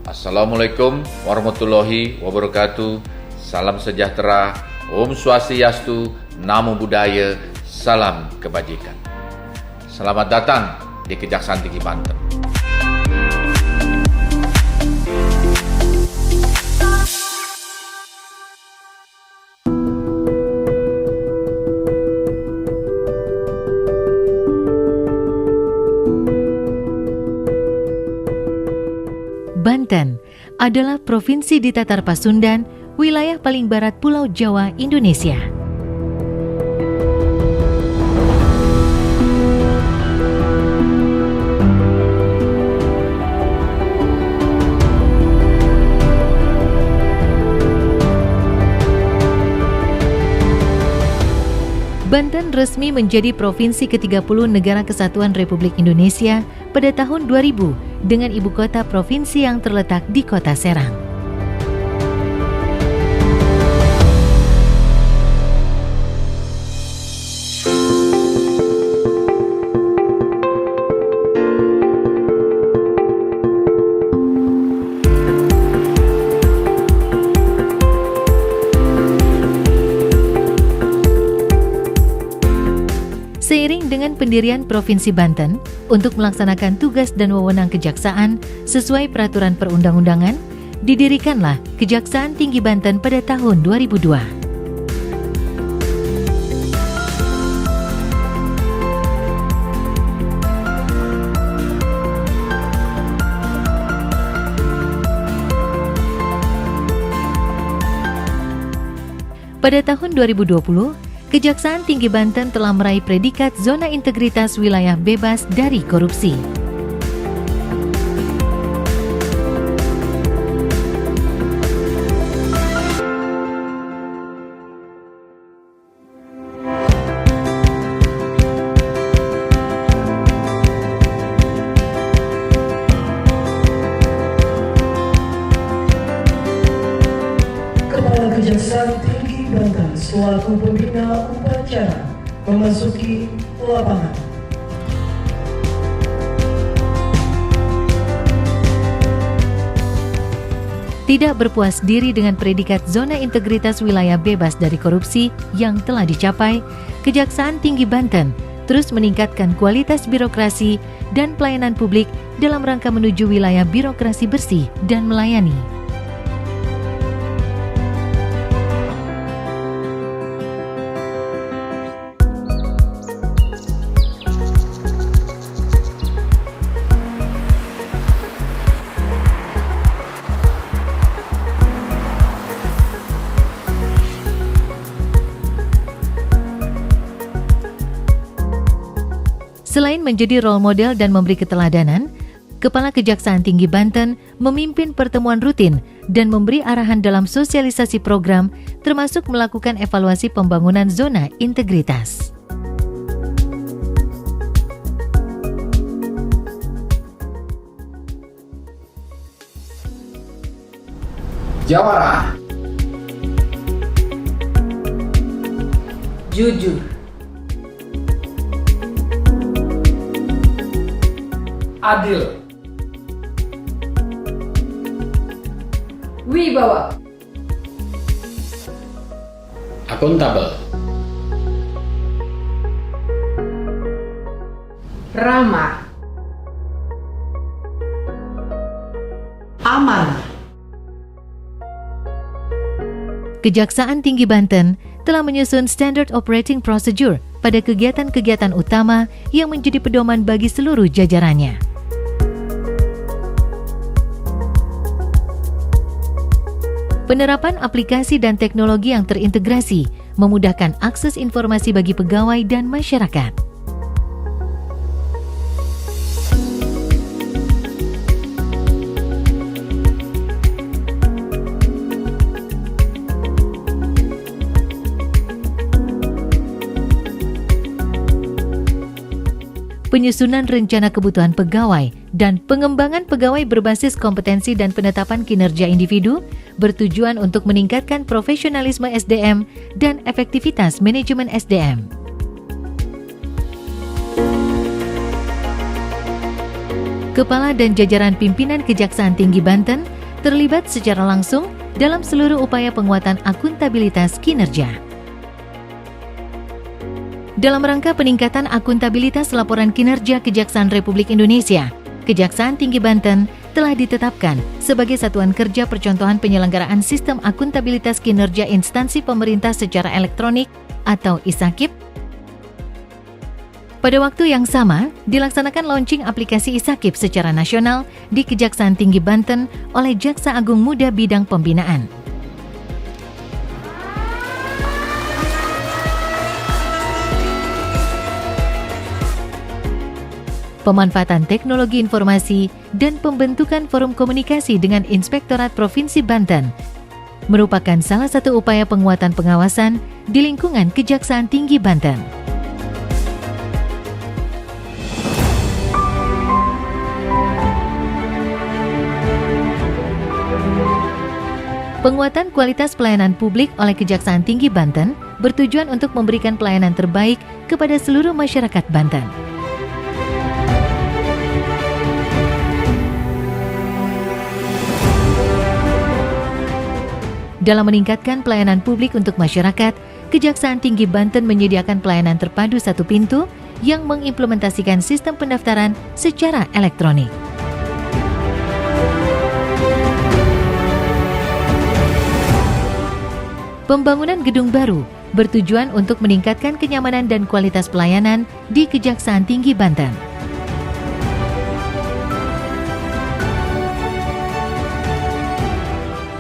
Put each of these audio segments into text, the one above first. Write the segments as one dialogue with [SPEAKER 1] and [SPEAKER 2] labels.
[SPEAKER 1] Assalamualaikum warahmatullahi wabarakatuh. Salam sejahtera, Om Swastiastu, Namo Buddhaya, salam kebajikan. Selamat datang di Kejaksaan Tinggi Banten.
[SPEAKER 2] Banten adalah provinsi di Tatar Pasundan, wilayah paling barat Pulau Jawa, Indonesia. Banten resmi menjadi provinsi ke-30 Negara Kesatuan Republik Indonesia pada tahun 2000 dengan ibu kota provinsi yang terletak di Kota Serang. Seiring dengan pendirian Provinsi Banten untuk melaksanakan tugas dan wewenang kejaksaan sesuai peraturan perundang-undangan, didirikanlah Kejaksaan Tinggi Banten pada tahun 2002. Pada tahun 2020, Kejaksaan Tinggi Banten telah meraih predikat Zona Integritas Wilayah Bebas dari Korupsi.
[SPEAKER 3] Kepala Kejaksaan Tinggi Banten selaku pembina upacara memasuki lapangan.
[SPEAKER 2] Tidak berpuas diri dengan predikat Zona Integritas Wilayah Bebas dari Korupsi yang telah dicapai, Kejaksaan Tinggi Banten terus meningkatkan kualitas birokrasi dan pelayanan publik dalam rangka menuju wilayah birokrasi bersih dan melayani. Selain menjadi role model dan memberi keteladanan, Kepala Kejaksaan Tinggi Banten memimpin pertemuan rutin dan memberi arahan dalam sosialisasi program, termasuk melakukan evaluasi pembangunan zona integritas.
[SPEAKER 4] Jawara, jujur, adil,
[SPEAKER 5] wibawa,
[SPEAKER 4] akuntabel,
[SPEAKER 5] ramah,
[SPEAKER 3] Amanah.
[SPEAKER 2] Kejaksaan Tinggi Banten telah menyusun Standard Operating Procedure pada kegiatan-kegiatan utama yang menjadi pedoman bagi seluruh jajarannya. Penerapan aplikasi dan teknologi yang terintegrasi memudahkan akses informasi bagi pegawai dan masyarakat. Penyusunan rencana kebutuhan pegawai dan pengembangan pegawai berbasis kompetensi dan penetapan kinerja individu bertujuan untuk meningkatkan profesionalisme SDM dan efektivitas manajemen SDM. Kepala dan jajaran pimpinan Kejaksaan Tinggi Banten terlibat secara langsung dalam seluruh upaya penguatan akuntabilitas kinerja. Dalam rangka peningkatan akuntabilitas laporan kinerja Kejaksaan Republik Indonesia, Kejaksaan Tinggi Banten telah ditetapkan sebagai satuan kerja percontohan penyelenggaraan sistem akuntabilitas kinerja instansi pemerintah secara elektronik atau ISAKIP. Pada waktu yang sama, dilaksanakan launching aplikasi ISAKIP secara nasional di Kejaksaan Tinggi Banten oleh Jaksa Agung Muda Bidang Pembinaan. Pemanfaatan teknologi informasi dan pembentukan forum komunikasi dengan Inspektorat Provinsi Banten merupakan salah satu upaya penguatan pengawasan di lingkungan Kejaksaan Tinggi Banten. Penguatan kualitas pelayanan publik oleh Kejaksaan Tinggi Banten bertujuan untuk memberikan pelayanan terbaik kepada seluruh masyarakat Banten. Dalam meningkatkan pelayanan publik untuk masyarakat, Kejaksaan Tinggi Banten menyediakan pelayanan terpadu satu pintu yang mengimplementasikan sistem pendaftaran secara elektronik. Pembangunan gedung baru bertujuan untuk meningkatkan kenyamanan dan kualitas pelayanan di Kejaksaan Tinggi Banten.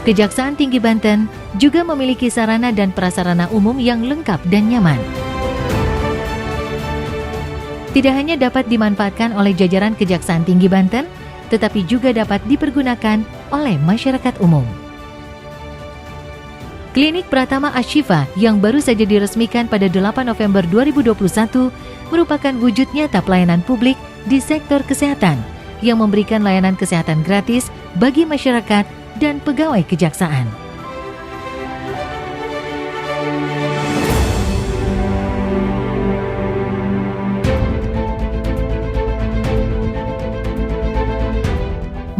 [SPEAKER 2] Kejaksaan Tinggi Banten juga memiliki sarana dan prasarana umum yang lengkap dan nyaman. Tidak hanya dapat dimanfaatkan oleh jajaran Kejaksaan Tinggi Banten, tetapi juga dapat dipergunakan oleh masyarakat umum. Klinik Pratama Ashifa yang baru saja diresmikan pada 8 November 2021 merupakan wujud nyata pelayanan publik di sektor kesehatan yang memberikan layanan kesehatan gratis bagi masyarakat dan pegawai kejaksaan.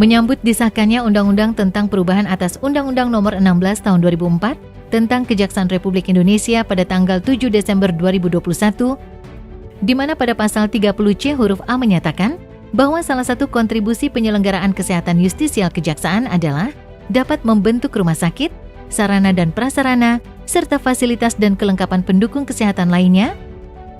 [SPEAKER 2] Menyambut disahkannya Undang-Undang tentang perubahan atas Undang-Undang Nomor 16 Tahun 2004 tentang Kejaksaan Republik Indonesia pada tanggal 7 Desember 2021, di mana pada pasal 30C huruf A menyatakan bahwa salah satu kontribusi penyelenggaraan kesehatan justisial kejaksaan adalah dapat membentuk rumah sakit, sarana dan prasarana, serta fasilitas dan kelengkapan pendukung kesehatan lainnya.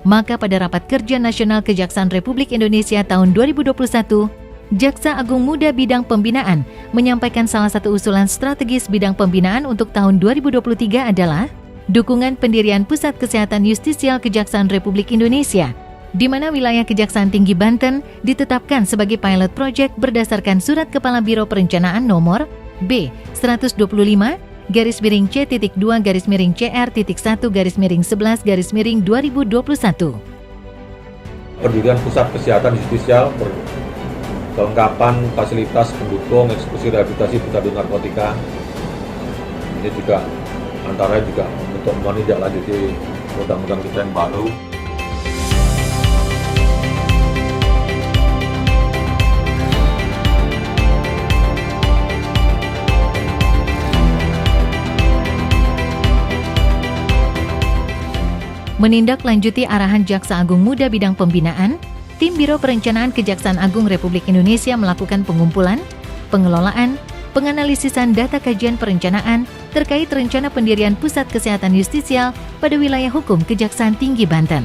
[SPEAKER 2] Maka pada Rapat Kerja Nasional Kejaksaan Republik Indonesia tahun 2021, Jaksa Agung Muda Bidang Pembinaan menyampaikan salah satu usulan strategis bidang pembinaan untuk tahun 2023 adalah dukungan pendirian Pusat Kesehatan Justisial Kejaksaan Republik Indonesia, di mana wilayah Kejaksaan Tinggi Banten ditetapkan sebagai pilot project berdasarkan Surat Kepala Biro Perencanaan nomor B/225-C2-CR.1-11-2021.
[SPEAKER 5] Pendirian Pusat Kesehatan Justisial kelengkapan fasilitas pendukung eksekusi rehabilitasi pecandu narkotika. Ini juga antara juga untuk menindaklanjuti undang-undang kita yang baru.
[SPEAKER 2] Menindaklanjuti arahan Jaksa Agung Muda Bidang Pembinaan, Tim Biro Perencanaan Kejaksaan Agung Republik Indonesia melakukan pengumpulan, pengelolaan, penganalisisan data kajian perencanaan terkait rencana pendirian Pusat Kesehatan Justisial pada wilayah hukum Kejaksaan Tinggi Banten.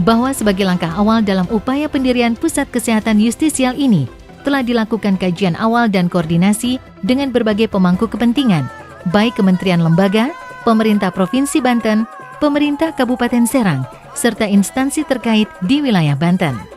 [SPEAKER 2] Bahwa sebagai langkah awal dalam upaya pendirian Pusat Kesehatan Justisial ini, telah dilakukan kajian awal dan koordinasi dengan berbagai pemangku kepentingan, baik kementerian lembaga, pemerintah Provinsi Banten, pemerintah Kabupaten Serang, serta instansi terkait di wilayah Banten.